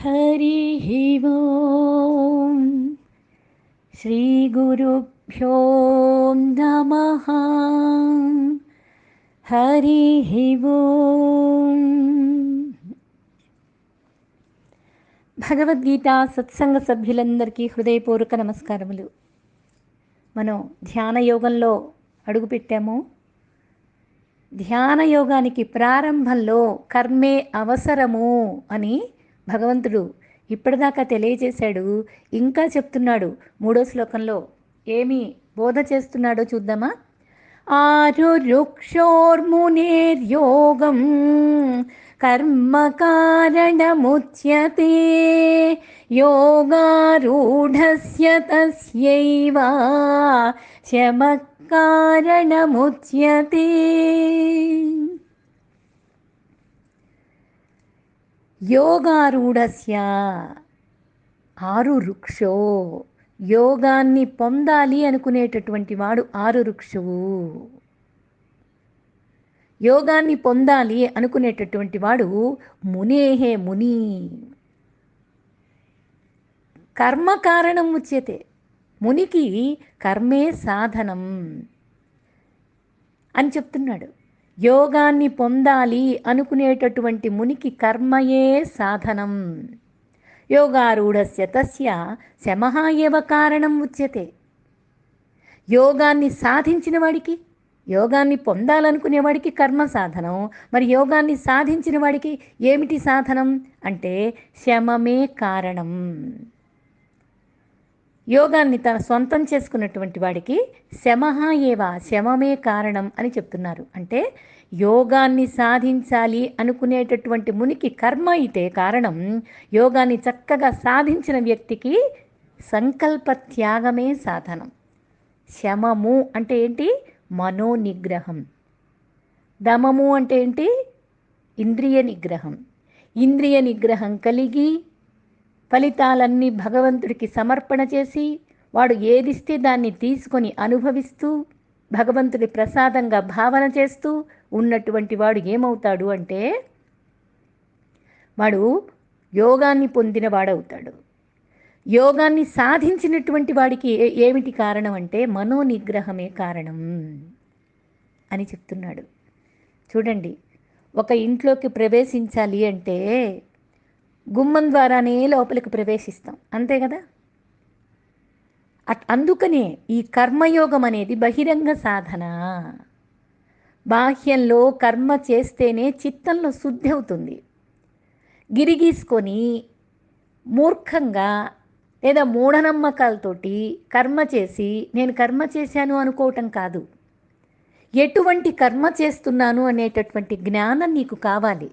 हरिः ओम् श्रीगुरुभ्यो नमः। हरिः ओम्। భగవద్గీత సత్సంగ సభ్యులందరికీ హృదయపూర్వక నమస్కారములు. మనం ధ్యాన యోగంలో అడుగుపెట్టాము. ధ్యాన యోగానికి ప్రారంభంలో కర్మే అవసరము అని భగవంతుడు ఇప్పటిదాకా తెలియజేశాడు. ఇంకా చెప్తున్నాడు. 3వ శ్లోకంలో ఏమి బోధ చేస్తున్నాడో చూద్దామా. ఆరురుక్షోర్మునేర్యోగం కర్మ కారణముచ్యతే యోగారూఢస్య తస్యైవ శమః కారణముచ్యతే. యోగారూఢస్య ఆరురుక్షో, యోగాన్ని పొందాలి అనుకునేటటువంటి వాడు ఆరురుక్షువు. యోగాన్ని పొందాలి అనుకునేటటువంటి వాడు మునేహే, ముని. కర్మ కారణం ఉచ్యతే, మునికి కర్మే సాధనం అని చెప్తున్నాడు. యోగాన్ని పొందాలి అనుకునేటటువంటి మునికి కర్మయే సాధనం. యోగారూఢస్య తస్య శమః ఏవ కారణం ఉచ్యతే. యోగాన్ని సాధించిన వాడికి, యోగాన్ని పొందాలనుకునేవాడికి కర్మ సాధనం. మరి యోగాన్ని సాధించిన వాడికి ఏమిటి సాధనం అంటే శమమే కారణం. యోగాన్ని తన సొంతం చేసుకున్నటువంటి వాడికి శమః ఏవ, శమమే కారణం అని చెప్తున్నారు. అంటే యోగాన్ని సాధించాలి అనుకునేటటువంటి మునికి కర్మ అయితే కారణం, యోగాన్ని చక్కగా సాధించిన వ్యక్తికి సంకల్ప త్యాగమే సాధనం. శమము అంటే ఏంటి? మనోనిగ్రహం. దమము అంటే ఏంటి? ఇంద్రియ నిగ్రహం. ఇంద్రియ నిగ్రహం కలిగి ఫలితాలన్నీ భగవంతుడికి సమర్పణ చేసి, వాడు ఏదిస్తే దాన్ని తీసుకొని అనుభవిస్తూ భగవంతుడి ప్రసాదంగా భావన చేస్తూ ఉన్నటువంటి వాడు ఏమవుతాడు అంటే వాడు యోగాన్ని పొందిన వాడవుతాడు. యోగాన్ని సాధించినటువంటి వాడికి ఏమిటి కారణం అంటే మనోనిగ్రహమే కారణం అని చెప్తున్నాడు. చూడండి, ఒక ఇంట్లోకి ప్రవేశించాలి అంటే గుమ్మం ద్వారానే లోపలికి ప్రవేశిస్తాం, అంతే కదా. అందుకనే ఈ కర్మయోగం అనేది బహిరంగ సాధన. బాహ్యంలో కర్మ చేస్తేనే చిత్తంలో శుద్ధి అవుతుంది. గిరిగీసుకొని మూర్ఖంగా లేదా మూఢనమ్మకాలతోటి కర్మ చేసి నేను కర్మ చేశాను అనుకోవటం కాదు. ఎటువంటి కర్మ చేస్తున్నాను అనేటటువంటి జ్ఞానం నీకు కావాలి.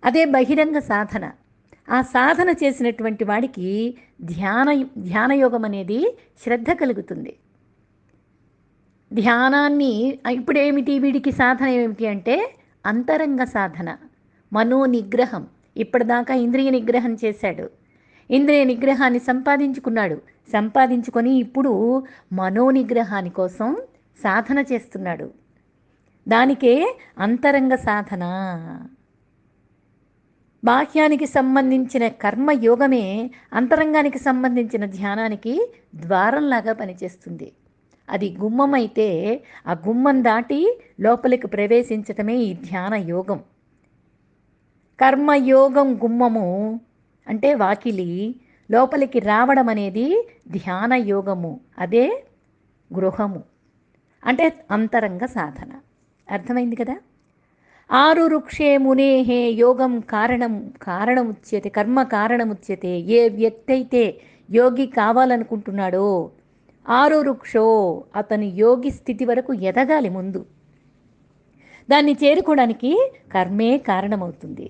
అదే బహిరంగ సాధన. ఆ సాధన చేసినటువంటి వాడికి ధ్యానయోగం అనేది శ్రద్ధ కలుగుతుంది. ధ్యానాన్ని ఇప్పుడేమిటి వీడికి సాధన ఏమిటి అంటే అంతరంగ సాధన, మనోనిగ్రహం. ఇప్పటిదాకా ఇంద్రియ నిగ్రహం చేశాడు, ఇంద్రియ నిగ్రహాన్ని సంపాదించుకొని ఇప్పుడు మనోనిగ్రహాని కోసం సాధన చేస్తున్నాడు. దానికే అంతరంగ సాధన. బాహ్యానికి సంబంధించిన కర్మయోగమే అంతరంగానికి సంబంధించిన ధ్యానానికి ద్వారంలాగా పనిచేస్తుంది. అది గుమ్మం అయితే ఆ గుమ్మం దాటి లోపలికి ప్రవేశించటమే ఈ ధ్యాన యోగం. కర్మయోగం గుమ్మము అంటే వాకిలి, లోపలికి రావడం అనేది ధ్యాన యోగము, అదే గృహము అంటే అంతరంగ సాధన. అర్థమైంది కదా. ఆరురుక్షే మునేహే యోగం కారణముచ్యతే, కర్మ కారణముచ్యతే. ఏ వ్యక్తి అయితే యోగి కావాలనుకుంటున్నాడో ఆరురుక్షో, అతను యోగి స్థితి వరకు ఎదగాలి. ముందు దాన్ని చేరుకోవడానికి కర్మే కారణమవుతుంది.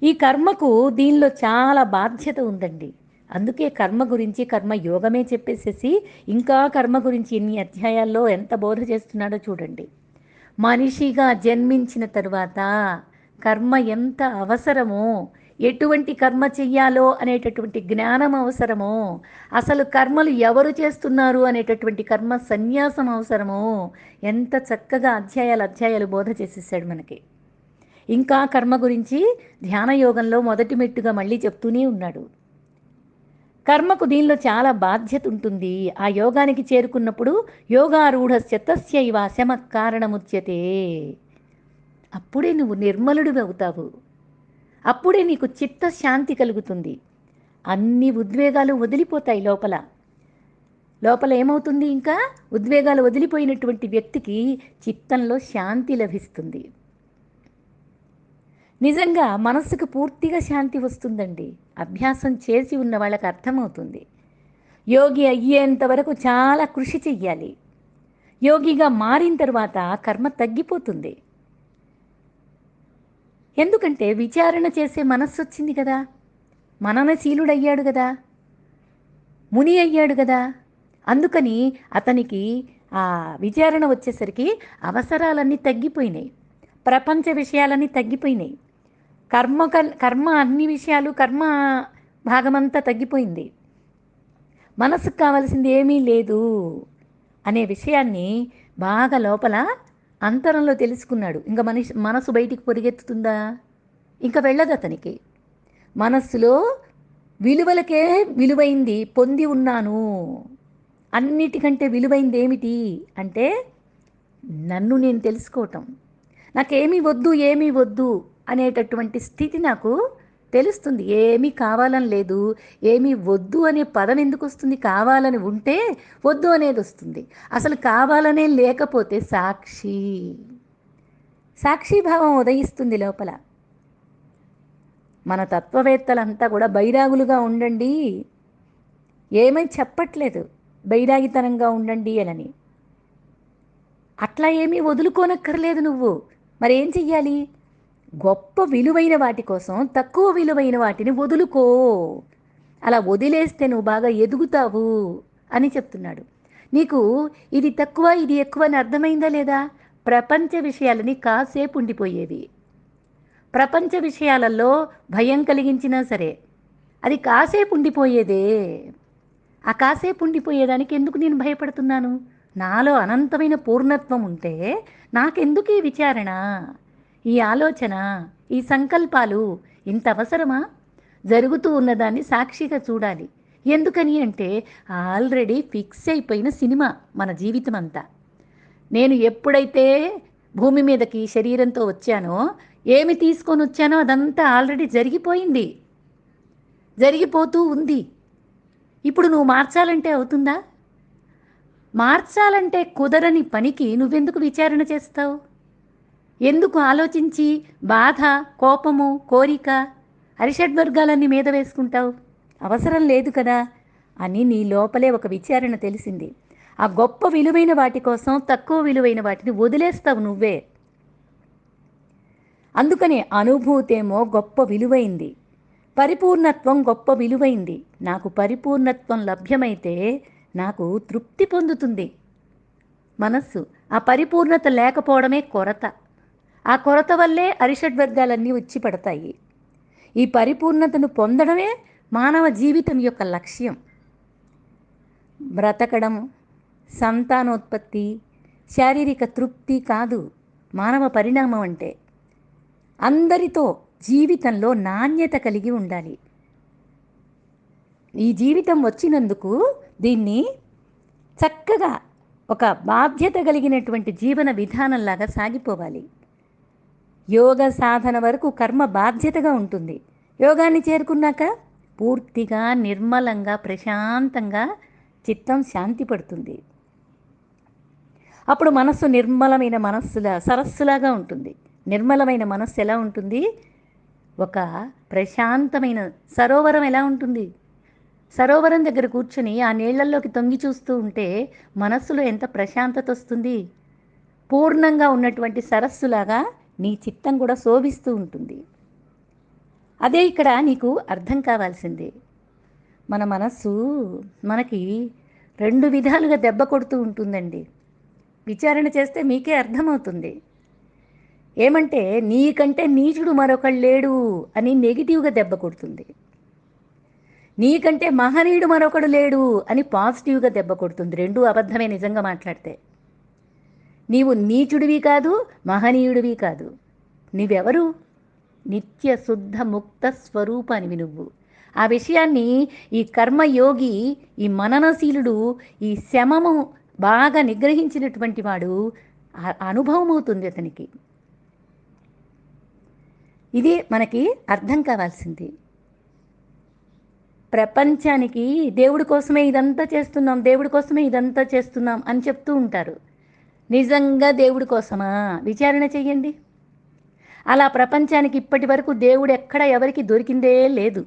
ఈ కర్మకు దీనిలో చాలా బాధ్యత ఉందండి. అందుకే కర్మ గురించి కర్మ యోగమే చెప్పేసేసి ఇంకా కర్మ గురించి ఎన్ని అధ్యాయాల్లో ఎంత బోధ చేస్తున్నాడో చూడండి. మనిషిగా జన్మించిన తరువాత కర్మ ఎంత అవసరమో, ఎటువంటి కర్మ చెయ్యాలో అనేటటువంటి జ్ఞానం అవసరమో, అసలు కర్మలు ఎవరు చేస్తున్నారు అనేటటువంటి కర్మ సన్యాసం అవసరమో ఎంత చక్కగా అధ్యాయాలు బోధ చేసేసాడు మనకి. ఇంకా కర్మ గురించి ధ్యాన యోగంలో మొదటి మెట్టుగా మళ్ళీ చెప్తూనే ఉన్నాడు. కర్మకు దీనిలో చాలా బాధ్యత ఉంటుంది. ఆ యోగానికి చేరుకున్నప్పుడు యోగారూఢస్య తస్యైవ శమః కారణముచ్యతే. అప్పుడే నువ్వు నిర్మలుడివి అవుతావు. అప్పుడే నీకు చిత్తశాంతి కలుగుతుంది. అన్ని ఉద్వేగాలు వదిలిపోతాయి లోపల. లోపల ఏమవుతుంది? ఇంకా ఉద్వేగాలు వదిలిపోయినటువంటి వ్యక్తికి చిత్తంలో శాంతి లభిస్తుంది. నిజంగా మనస్సుకు పూర్తిగా శాంతి వస్తుందండి. అభ్యాసం చేసి ఉన్న వాళ్ళకి అర్థమవుతుంది. యోగి అయ్యేంత వరకు చాలా కృషి చెయ్యాలి. యోగిగా మారిన తర్వాత కర్మ తగ్గిపోతుంది. ఎందుకంటే విచారణ చేసే మనస్సు వచ్చింది కదా, మననశీలుడయ్యాడు కదా, ముని అయ్యాడు కదా. అందుకని అతనికి ఆ విచారణ వచ్చేసరికి అవసరాలన్నీ తగ్గిపోయినాయి, ప్రపంచ విషయాలన్నీ తగ్గిపోయినాయి, కర్మ అన్ని విషయాలు కర్మ భాగమంతా తగ్గిపోయింది. మనసుకు కావాల్సింది ఏమీ లేదు అనే విషయాన్ని బాగా లోపల అంతరంలో తెలుసుకున్నాడు. ఇంకా మనసు బయటికి పరిగెత్తుతుందా? ఇంకా వెళ్ళదు అతనికి. మనస్సులో విలువలకే విలువైంది పొంది ఉన్నాను. అన్నిటికంటే విలువైంది ఏమిటి అంటే నన్ను నేను తెలుసుకోవటం. నాకేమీ వద్దు ఏమీ వద్దు అనేటటువంటి స్థితి నాకు తెలుస్తుంది. ఏమీ కావాలని లేదు, ఏమీ వద్దు అనే పదం ఎందుకు వస్తుంది? కావాలని ఉంటే వద్దు అనేది వస్తుంది. అసలు కావాలనే లేకపోతే సాక్షిభావం ఉదయిస్తుంది లోపల. మన తత్వవేత్తలంతా కూడా బైరాగులుగా ఉండండి, ఏమీ చెప్పట్లేదు బైరాగితనంగా ఉండండి అని. అట్లా ఏమీ వదులుకోనక్కర్లేదు నువ్వు. మరేం చెయ్యాలి? గొప్ప విలువైన వాటి కోసం తక్కువ విలువైన వాటిని వదులుకో. అలా వదిలేస్తే నువ్వు బాగా ఎదుగుతావు అని చెప్తున్నాడు. నీకు ఇది తక్కువ ఇది ఎక్కువ అని అర్థమైందా లేదా? ప్రపంచ విషయాలని కాసేపు ఉండిపోయేవి. ప్రపంచ విషయాలలో భయం కలిగించినా సరే అది కాసేపు ఉండిపోయేదే. ఆ కాసేపు ఉండిపోయేదానికి ఎందుకు నేను భయపడుతున్నాను? నాలో అనంతమైన పూర్ణత్వం ఉంటే నాకెందుకు ఈ విచారణ, ఈ ఆలోచన, ఈ సంకల్పాలు ఇంత అవసరమా? జరుగుతూ ఉన్నదాన్ని సాక్షిగా చూడాలి. ఎందుకని అంటే ఆల్రెడీ ఫిక్స్ అయిపోయిన సినిమా మన జీవితం అంతా. నేను ఎప్పుడైతే భూమి మీదకి శరీరంతో వచ్చానో, ఏమి తీసుకొని వచ్చానో అదంతా ఆల్రెడీ జరిగిపోయింది, జరిగిపోతూ ఉంది. ఇప్పుడు నువ్వు మార్చాలంటే అవుతుందా? మార్చాలంటే కుదరని పనికి నువ్వెందుకు విచారణ చేస్తావు? ఎందుకు ఆలోచించి బాధ, కోపము, కోరిక, అరిషడ్వర్గాలన్నీ మీద వేసుకుంటావు? అవసరం లేదు కదా అని నీ లోపలే ఒక విచారణ తెలిసింది. ఆ గొప్ప విలువైన వాటి కోసం తక్కువ విలువైన వాటిని వదిలేస్తావు నువ్వే. అందుకనే అనుభూతేమో గొప్ప విలువైంది, పరిపూర్ణత్వం గొప్ప విలువైంది. నాకు పరిపూర్ణత్వం లభ్యమైతే నాకు తృప్తి పొందుతుంది మనస్సు. ఆ పరిపూర్ణత లేకపోవడమే కొరత. ఆ కొరత వల్లే అరిషడ్వర్గాలన్నీ వచ్చి పడతాయి. ఈ పరిపూర్ణతను పొందడమే మానవ జీవితం యొక్క లక్ష్యం. బ్రతకడం, సంతానోత్పత్తి, శారీరక తృప్తి కాదు మానవ పరిణామం అంటే. అందరితో జీవితంలో నాణ్యత కలిగి ఉండాలి. ఈ జీవితం వచ్చినందుకు దీన్ని చక్కగా ఒక బాధ్యత కలిగినటువంటి జీవన విధానంలాగా సాగిపోవాలి. యోగ సాధన వరకు కర్మ బాధ్యతగా ఉంటుంది. యోగాన్ని చేరుకున్నాక పూర్తిగా నిర్మలంగా ప్రశాంతంగా చిత్తం శాంతి పడుతుంది. అప్పుడు మనస్సు నిర్మలమైన సరస్సులాగా ఉంటుంది. నిర్మలమైన మనస్సు ఎలా ఉంటుంది? ఒక ప్రశాంతమైన సరోవరం ఎలా ఉంటుంది? సరోవరం దగ్గర కూర్చుని ఆ నీళ్లల్లోకి తొంగి చూస్తూ ఉంటే మనస్సులో ఎంత ప్రశాంతత వస్తుంది. పూర్ణంగా ఉన్నటువంటి సరస్సులాగా నీ చిత్తం కూడా శోభిస్తూ ఉంటుంది. అదే ఇక్కడ నీకు అర్థం కావాల్సిందే. మన మనస్సు మనకి 2 విధాలుగా దెబ్బ కొడుతూ ఉంటుందండి. విచారణ చేస్తే మీకే అర్థమవుతుంది. ఏమంటే నీకంటే నీచుడు మరొకడు లేడు అని నెగిటివ్గా దెబ్బ కొడుతుంది. నీకంటే మహనీయుడు మరొకడు లేడు అని పాజిటివ్గా దెబ్బ కొడుతుంది. 2 అబద్ధమే నిజంగా మాట్లాడితే. నీవు నీచుడివి కాదు, మహనీయుడివి కాదు. నీవెవరు? నిత్య శుద్ధ ముక్త స్వరూపానివి నువ్వు. ఆ విషయాన్ని ఈ కర్మయోగి, ఈ మననశీలుడు, ఈ శమము బాగా నిగ్రహించినటువంటి వాడు అనుభవం అవుతుంది అతనికి. ఇది మనకి అర్థం కావాల్సింది. ప్రపంచానికి దేవుడి కోసమే ఇదంతా చేస్తున్నాం, దేవుడి కోసమే ఇదంతా చేస్తున్నాం అని చెప్తూ ఉంటారు. నిజంగా దేవుడి కోసమా? విచారణ చెయ్యండి. అలా ప్రపంచానికి ఇప్పటి వరకు దేవుడు ఎక్కడ ఎవరికి దొరికిందే లేదు.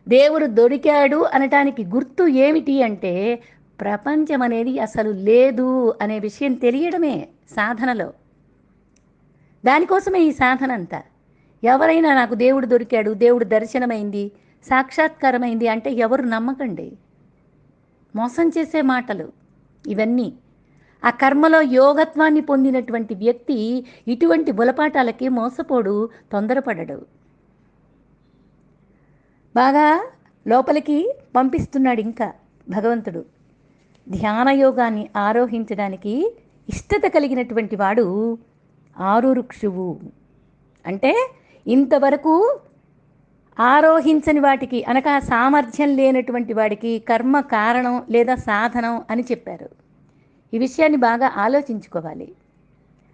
దేవుడు దొరికాడు అనటానికి గుర్తు ఏమిటి అంటే, ప్రపంచం అనేది అసలు లేదు అనే విషయం తెలియడమే సాధనలో. దానికోసమే ఈ సాధన అంతా. ఎవరైనా నాకు దేవుడు దొరికాడు, దేవుడు దర్శనమైంది, సాక్షాత్కారమైంది అంటే ఎవరు నమ్మకండి. మోసం చేసే మాటలు ఇవన్నీ. ఆ కర్మలో యోగత్వాన్ని పొందినటువంటి వ్యక్తి ఇటువంటి బులపాటాలకి మోసపోడు, తొందరపడడు. బాగా లోపలికి పంపిస్తున్నాడు ఇంకా భగవంతుడు. ధ్యానయోగాన్ని ఆరోహించడానికి ఇష్టత కలిగినటువంటి వాడు ఆరురుక్షువు. అంటే ఇంతవరకు ఆరోహించని వాటికి అనగా సామర్థ్యం లేనటువంటి వాడికి కర్మ కారణం లేదా సాధనం అని చెప్పారు. ఈ విషయాన్ని బాగా ఆలోచించుకోవాలి.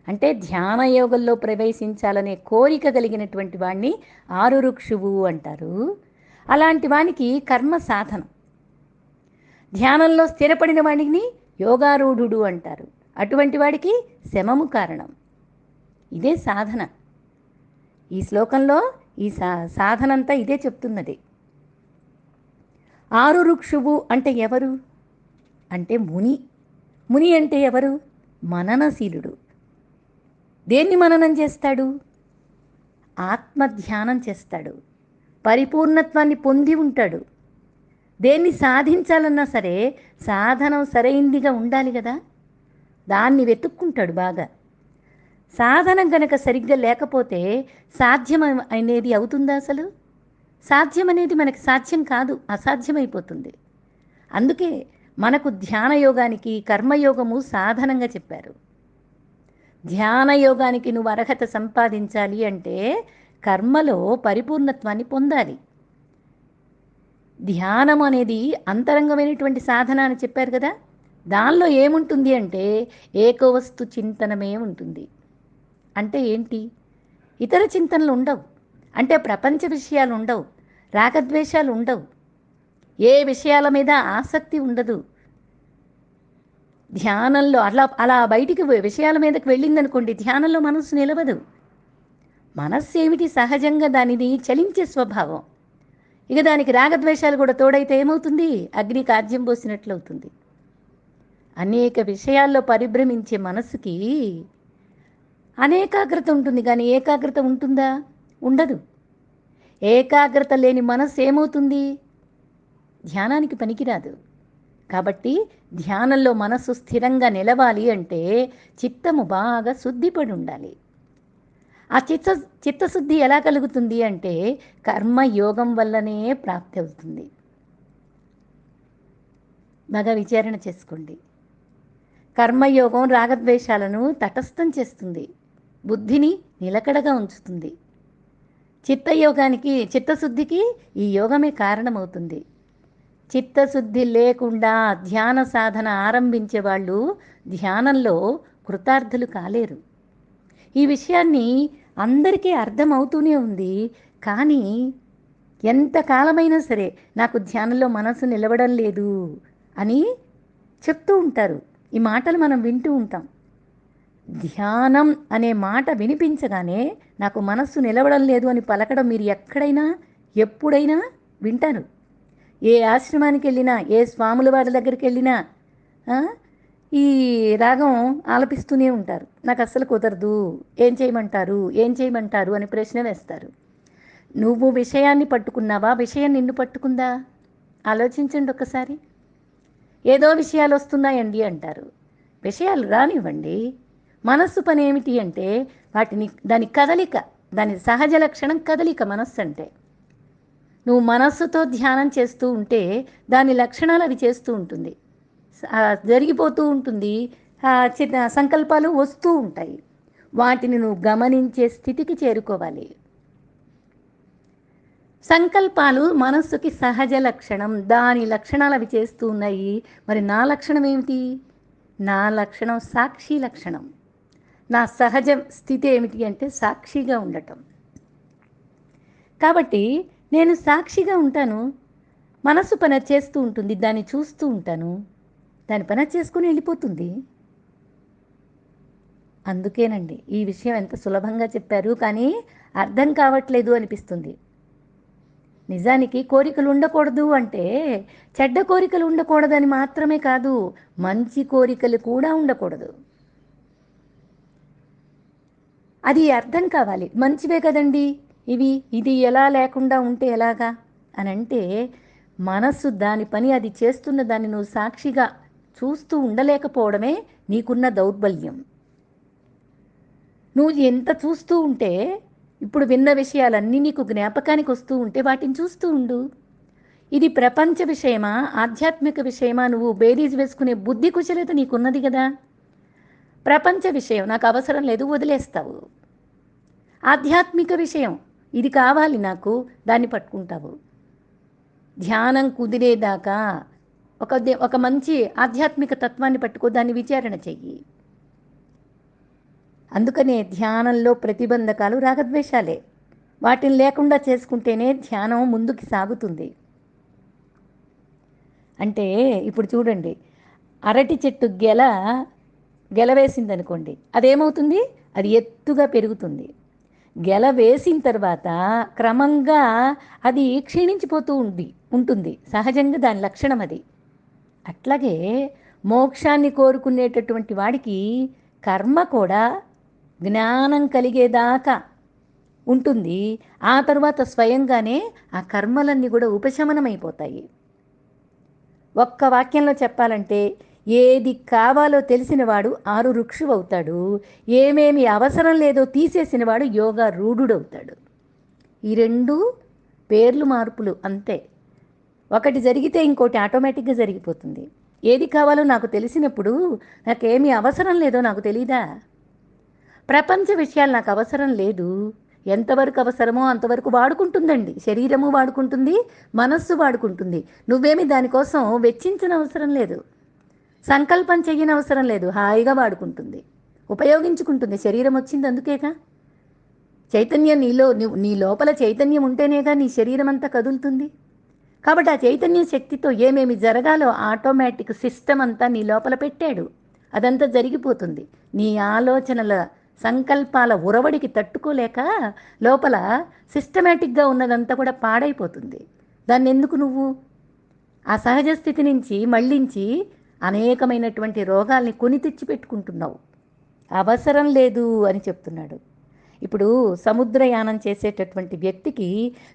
అంటే ధ్యానయోగంలో ప్రవేశించాలనే కోరిక కలిగినటువంటి వాడిని ఆరురుక్షువు అంటారు. అలాంటి వానికి కర్మ సాధనం. ధ్యానంలో స్థిరపడిన వాడిని యోగారూఢుడు అంటారు. అటువంటి వాడికి శమము కారణం. ఇదే సాధన. ఈ శ్లోకంలో ఈ సాధనంతా ఇదే చెప్తున్నది. ఆరురుక్షువు అంటే ఎవరు అంటే ముని. ముని అంటే ఎవరు? మననశీలుడు. దేన్ని మననం చేస్తాడు? ఆత్మధ్యానం చేస్తాడు. పరిపూర్ణత్వాన్ని పొంది ఉంటాడు. దేన్ని సాధించాలన్నా సరే సాధనం సరైందిగా ఉండాలి కదా, దాన్ని వెతుక్కుంటాడు బాగా. సాధనం గనక సరిగ్గా లేకపోతే సాధ్యం అనేది అవుతుందా? అసలు సాధ్యం అనేది మనకి సాధ్యం కాదు, అసాధ్యమైపోతుంది. అందుకే మనకు ధ్యానయోగానికి కర్మయోగము సాధనంగా చెప్పారు. ధ్యానయోగానికి నువ్వు అర్హత సంపాదించాలి అంటే కర్మలో పరిపూర్ణత్వాన్ని పొందాలి. ధ్యానం అనేది అంతరంగమైనటువంటి సాధన అని చెప్పారు కదా. దానిలో ఏముంటుంది అంటే ఏకవస్తు చింతనమే ఉంటుంది. అంటే ఏంటి? ఇతర చింతనలు ఉండవు. అంటే ప్రపంచ విషయాలు ఉండవు, రాగద్వేషాలు ఉండవు, ఏ విషయాల మీద ఆసక్తి ఉండదు. ధ్యానంలో అలా బయటికి విషయాల మీదకి వెళ్ళిందనుకోండి, ధ్యానంలో మనస్సు నిలవదు. మనస్సు ఏమిటి? సహజంగా దానిది చలించే స్వభావం. ఇక దానికి రాగద్వేషాలు కూడా తోడైతే ఏమవుతుంది? అగ్నికి ఆజ్యం పోసినట్లు అవుతుంది. అనేక విషయాల్లో పరిభ్రమించే మనసుకి అనేకాగ్రత ఉంటుంది, కానీ ఏకాగ్రత ఉంటుందా? ఉండదు. ఏకాగ్రత లేని మనస్సు ఏమవుతుంది? ధ్యానానికి పనికిరాదు. కాబట్టి ధ్యానంలో మనస్సు స్థిరంగా నిలవాలి అంటే చిత్తము బాగా శుద్ధిపడి ఉండాలి. ఆ చిత్తశుద్ధి ఎలా కలుగుతుంది అంటే కర్మయోగం వల్లనే ప్రాప్తి అవుతుంది. బాగా విచారణ చేసుకోండి. కర్మయోగం రాగద్వేషాలను తటస్థం చేస్తుంది, బుద్ధిని నిలకడగా ఉంచుతుంది. చిత్తశుద్ధికి ఈ యోగమే కారణమవుతుంది. చిత్తశుద్ధి లేకుండా ధ్యాన సాధన ఆరంభించే వాళ్ళు ధ్యానంలో కృతార్థులు కాలేరు. ఈ విషయాన్ని అందరికీ అర్థమవుతూనే ఉంది. కానీ ఎంతకాలమైనా సరే నాకు ధ్యానంలో మనసు నిలవడం లేదు అని చెప్తూ ఉంటారు. ఈ మాటలు మనం వింటూ ఉంటాం. ధ్యానం అనే మాట వినిపించగానే నాకు మనస్సు నిలవడం లేదు అని పలకడం మీరు ఎక్కడైనా ఎప్పుడైనా వింటారు. ఏ ఆశ్రమానికి వెళ్ళినా, ఏ స్వాముల వారి దగ్గరికి వెళ్ళినా ఈ రాగం ఆలపిస్తూనే ఉంటారు. నాకు అస్సలు కుదరదు, ఏం చేయమంటారు అని ప్రశ్న వేస్తారు. నువ్వు విషయాన్ని పట్టుకున్నావా? విషయం నిన్ను పట్టుకుందా? ఆలోచించండి ఒక్కసారి. ఏదో విషయాలు వస్తున్నాయండి అంటారు. విషయాలు రానివ్వండి. మనస్సు పని ఏమిటి అంటే దాని కదలిక, దాని సహజ లక్షణం కదలిక మనస్సు అంటే. నువ్వు మనస్సుతో ధ్యానం చేస్తూ ఉంటే దాని లక్షణాలు అది చేస్తూ ఉంటుంది, జరిగిపోతూ ఉంటుంది. చిన్న సంకల్పాలు వస్తూ ఉంటాయి. వాటిని నువ్వు గమనించే స్థితికి చేరుకోవాలి. సంకల్పాలు మనస్సుకి సహజ లక్షణం. దాని లక్షణాలు అవి చేస్తూ ఉన్నాయి. మరి నా లక్షణం ఏమిటి? నా లక్షణం సాక్షి లక్షణం. నా సహజ స్థితి ఏమిటి అంటే సాక్షిగా ఉండటం. కాబట్టి నేను సాక్షిగా ఉంటాను. మనస్సు పని చేస్తూ ఉంటుంది, దాన్ని చూస్తూ ఉంటాను, దాని పని చేసుకుని వెళ్ళిపోతుంది. అందుకేనండి ఈ విషయం ఎంత సులభంగా చెప్పారు, కానీ అర్థం కావట్లేదు అనిపిస్తుంది. నిజానికి కోరికలు ఉండకూడదు అంటే చెడ్డ కోరికలు ఉండకూడదని మాత్రమే కాదు, మంచి కోరికలు కూడా ఉండకూడదు. అది అర్థం కావాలి. మంచివే కదండి ఇవి, ఇది ఎలా లేకుండా ఉంటే ఎలాగా అని అంటే, మనస్సు దాని పని అది చేస్తున్న దాన్ని నువ్వు సాక్షిగా చూస్తూ ఉండలేకపోవడమే నీకున్న దౌర్బల్యం. నువ్వు ఎంత చూస్తూ ఉంటే, ఇప్పుడు విన్న విషయాలన్నీ నీకు జ్ఞాపకానికి వస్తూ ఉంటే వాటిని చూస్తూ ఉండు. ఇది ప్రపంచ విషయమా ఆధ్యాత్మిక విషయమా నువ్వు బేరీజ్ వేసుకునే బుద్ధి కుశలత నీకున్నది కదా. ప్రపంచ విషయం నాకు అవసరం లేదు, వదిలేస్తావు. ఆధ్యాత్మిక విషయం ఇది కావాలి నాకు, దాన్ని పట్టుకుంటావు. ధ్యానం కుదిరేదాకా ఒక మంచి ఆధ్యాత్మిక తత్వాన్ని పట్టుకో, దాన్ని విచారణ చెయ్యి. అందుకనే ధ్యానంలో ప్రతిబంధకాలు రాగద్వేషాలే. వాటిని లేకుండా చేసుకుంటేనే ధ్యానం ముందుకు సాగుతుంది. అంటే ఇప్పుడు చూడండి, అరటి చెట్టు గెల వేసిందనుకోండి, అదేమవుతుంది? అది ఎత్తుగా పెరుగుతుంది. గెల వేసిన తర్వాత క్రమంగా అది క్షీణించిపోతూ ఉంటుంది. సహజంగా దాని లక్షణం అది. అట్లాగే మోక్షాన్ని కోరుకునేటటువంటి వాడికి కర్మ కూడా జ్ఞానం కలిగేదాకా ఉంటుంది. ఆ తర్వాత స్వయంగానే ఆ కర్మలన్నీ కూడా ఉపశమనమైపోతాయి. ఒక్క వాక్యంలో చెప్పాలంటే, ఏది కావాలో తెలిసినవాడు ఆరు రుక్షువవుతాడు, ఏమేమి అవసరం లేదో తీసేసినవాడు యోగా రూఢుడవుతాడు. ఈ రెండు పేర్లు మార్పులు అంతే. ఒకటి జరిగితే ఇంకోటి ఆటోమేటిక్గా జరిగిపోతుంది. ఏది కావాలో నాకు తెలిసినప్పుడు నాకేమీ అవసరం లేదో నాకు తెలీదా? ప్రపంచ విషయాలు నాకు అవసరం లేదు, ఎంతవరకు అవసరమో అంతవరకు వాడుకుంటుందండి. శరీరము వాడుకుంటుంది, మనస్సు వాడుకుంటుంది. నువ్వేమి దానికోసం వెచ్చించిన అవసరం లేదు, సంకల్పం చెయ్యని అవసరం లేదు. హాయిగా వాడుకుంటుంది, ఉపయోగించుకుంటుంది. శరీరం వచ్చింది అందుకేగా. చైతన్యం నీ లోపల చైతన్యం ఉంటేనేగా నీ శరీరం అంతా కదులుతుంది. కాబట్టి ఆ చైతన్య శక్తితో ఏమేమి జరగాలో ఆటోమేటిక్ సిస్టమ్ అంతా నీ లోపల పెట్టాడు. అదంతా జరిగిపోతుంది. నీ ఆలోచనల సంకల్పాల ఉరవడికి తట్టుకోలేక లోపల సిస్టమేటిక్గా ఉన్నదంతా కూడా పాడైపోతుంది. దాన్ని ఎందుకు నువ్వు ఆ సహజ స్థితి నుంచి మళ్ళించి అనేకమైనటువంటి రోగాల్ని కొని తెచ్చి పెట్టుకుంటున్నావు? అవసరం లేదు అని చెప్తున్నాడు. ఇప్పుడు సముద్రయానం చేసేటటువంటి వ్యక్తికి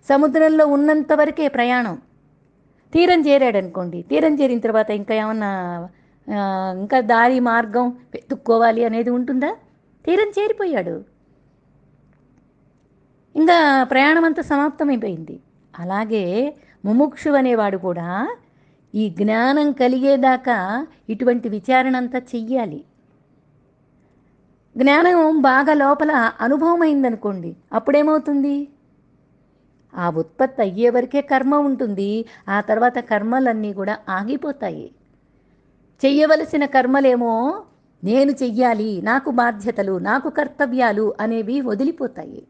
సముద్రంలో ఉన్నంత వరకే ప్రయాణం. తీరం చేరాడనుకోండి, తీరం చేరిన తర్వాత ఇంకా ఏమన్నా ఇంకా దారి మార్గం వెతుక్కోవాలి అనేది ఉంటుందా? తీరం చేరిపోయాడు, ఇంకా ప్రయాణం అంతా సమాప్తమైపోయింది. అలాగే ముముక్షు అనేవాడు కూడా ఈ జ్ఞానం కలిగేదాకా ఇటువంటి విచారణ అంతా చెయ్యాలి. జ్ఞానం బాగా లోపల అనుభవం అయిందనుకోండి, అప్పుడేమవుతుంది? ఆ ఉత్పత్తి అయ్యే వరకే కర్మ ఉంటుంది. ఆ తర్వాత కర్మలన్నీ కూడా ఆగిపోతాయి. చెయ్యవలసిన కర్మలేమో నేను చెయ్యాలి, నాకు బాధ్యతలు, నాకు కర్తవ్యాలు అనేవి వదిలిపోతాయి.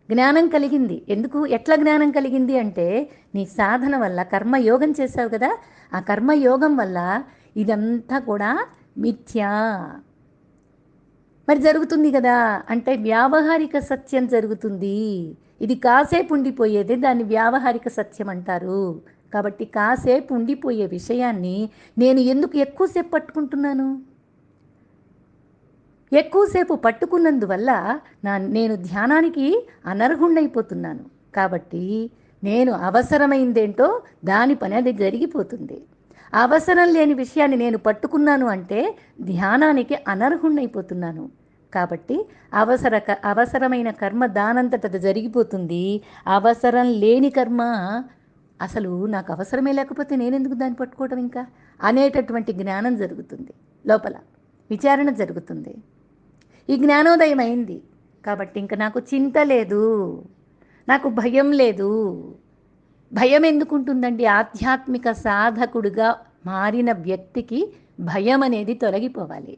జ్ఞానం కలిగింది. ఎట్లా జ్ఞానం కలిగింది అంటే, నీ సాధన వల్ల కర్మయోగం చేసావు కదా, ఆ కర్మయోగం వల్ల ఇదంతా కూడా మిథ్యా మరి జరుగుతుంది కదా. అంటే వ్యావహారిక సత్యం జరుగుతుంది. ఇది కాసేపు ఉండిపోయేది, దాన్ని వ్యావహారిక సత్యం అంటారు. కాబట్టి కాసేపు ఉండిపోయే విషయాన్ని నేను ఎందుకు ఎక్కువసేపు పట్టుకుంటున్నాను? ఎక్కువసేపు పట్టుకున్నందువల్ల నేను ధ్యానానికి అనర్హుణ్ణైపోతున్నాను. కాబట్టి నేను అవసరమైందేంటో దాని పని అది జరిగిపోతుంది. అవసరం లేని విషయాన్ని నేను పట్టుకున్నాను అంటే ధ్యానానికి అనర్హుణ్ణైపోతున్నాను. కాబట్టి అవసరమైన కర్మ దానంతట జరిగిపోతుంది. అవసరం లేని కర్మ అసలు నాకు అవసరమే లేకపోతే నేనెందుకు దాన్ని పట్టుకోవడం ఇంకా అనేటటువంటి జ్ఞానం జరుగుతుంది. లోపల విచారణ జరుగుతుంది. ఈ జ్ఞానోదయం అయింది కాబట్టి ఇంక నాకు చింత లేదు, నాకు భయం లేదు. భయం ఎందుకుంటుందండి? ఆధ్యాత్మిక సాధకుడిగా మారిన వ్యక్తికి భయం అనేది తొలగిపోవాలి.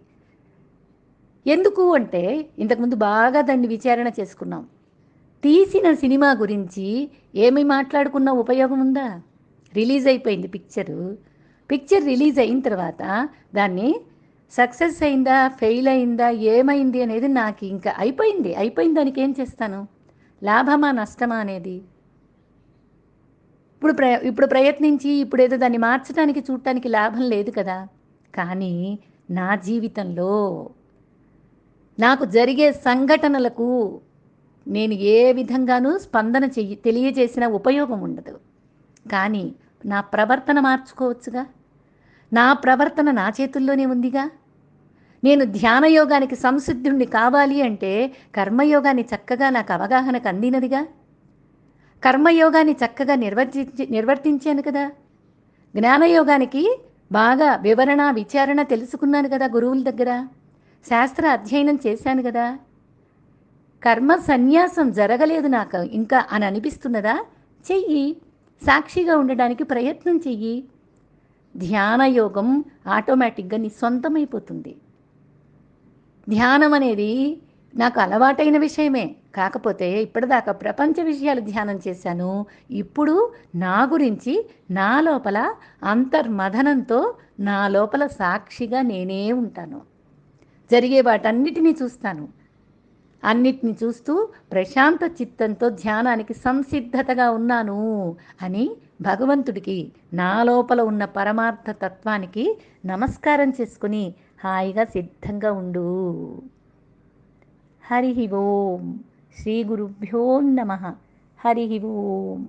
ఎందుకు అంటే ఇంతకుముందు బాగా దాన్ని విచారణ చేసుకున్నాం. తీసిన సినిమా గురించి ఏమి మాట్లాడుకున్న ఉపయోగం ఉందా? రిలీజ్ అయిపోయింది పిక్చరు. పిక్చర్ రిలీజ్ అయిన తర్వాత దాన్ని సక్సెస్ అయిందా, ఫెయిల్ అయిందా, ఏమైంది అనేది నాకు ఇంకా అయిపోయింది. అయిపోయిన దానికి ఏం చేస్తాను? లాభమా, నష్టమా అనేది ఇప్పుడు ప్రయత్నించి ఇప్పుడేదో దాన్ని మార్చడానికి చూడటానికి లాభం లేదు కదా. కానీ నా జీవితంలో నాకు జరిగే సంఘటనలకు నేను ఏ విధంగానూ స్పందన తెలియజేసిన ఉపయోగం ఉండదు. కానీ నా ప్రవర్తన మార్చుకోవచ్చుగా. నా ప్రవర్తన నా చేతుల్లోనే ఉందిగా. నేను ధ్యానయోగానికి సంసిద్ధుణ్ణి కావాలి అంటే కర్మయోగాన్ని చక్కగా నాకు అవగాహనకు అందినదిగా. కర్మయోగాన్ని చక్కగా నిర్వర్తించాను కదా. జ్ఞానయోగానికి బాగా వివరణ విచారణ తెలుసుకున్నాను కదా గురువుల దగ్గర. శాస్త్ర అధ్యయనం చేశాను కదా. కర్మ సన్యాసం జరగలేదు నాకు ఇంకా అని అనిపిస్తున్నదా? చెయ్యి. సాక్షిగా ఉండడానికి ప్రయత్నం చెయ్యి. ధ్యానయోగం ఆటోమేటిక్గా నీ సొంతమైపోతుంది. ధ్యానం అనేది నాకు అలవాటైన విషయమే. కాకపోతే ఇప్పటిదాకా ప్రపంచ విషయాలు ధ్యానం చేశాను. ఇప్పుడు నా గురించి నా లోపల అంతర్మథనంతో నా లోపల సాక్షిగా నేనే ఉంటాను. జరిగే వాటన్నిటినీ చూస్తాను. అన్నిటిని చూస్తూ ప్రశాంత చిత్తంతో ధ్యానానికి సంసిద్ధతగా ఉన్నాను అని భగవంతుడికి నా లోపల ఉన్న పరమార్థ తత్వానికి నమస్కారం చేసుకుని హాయిగా సిద్ధంగా ఉండు. హరి ఓం. శ్రీ గురుభ్యో నమః. హరి ఓం.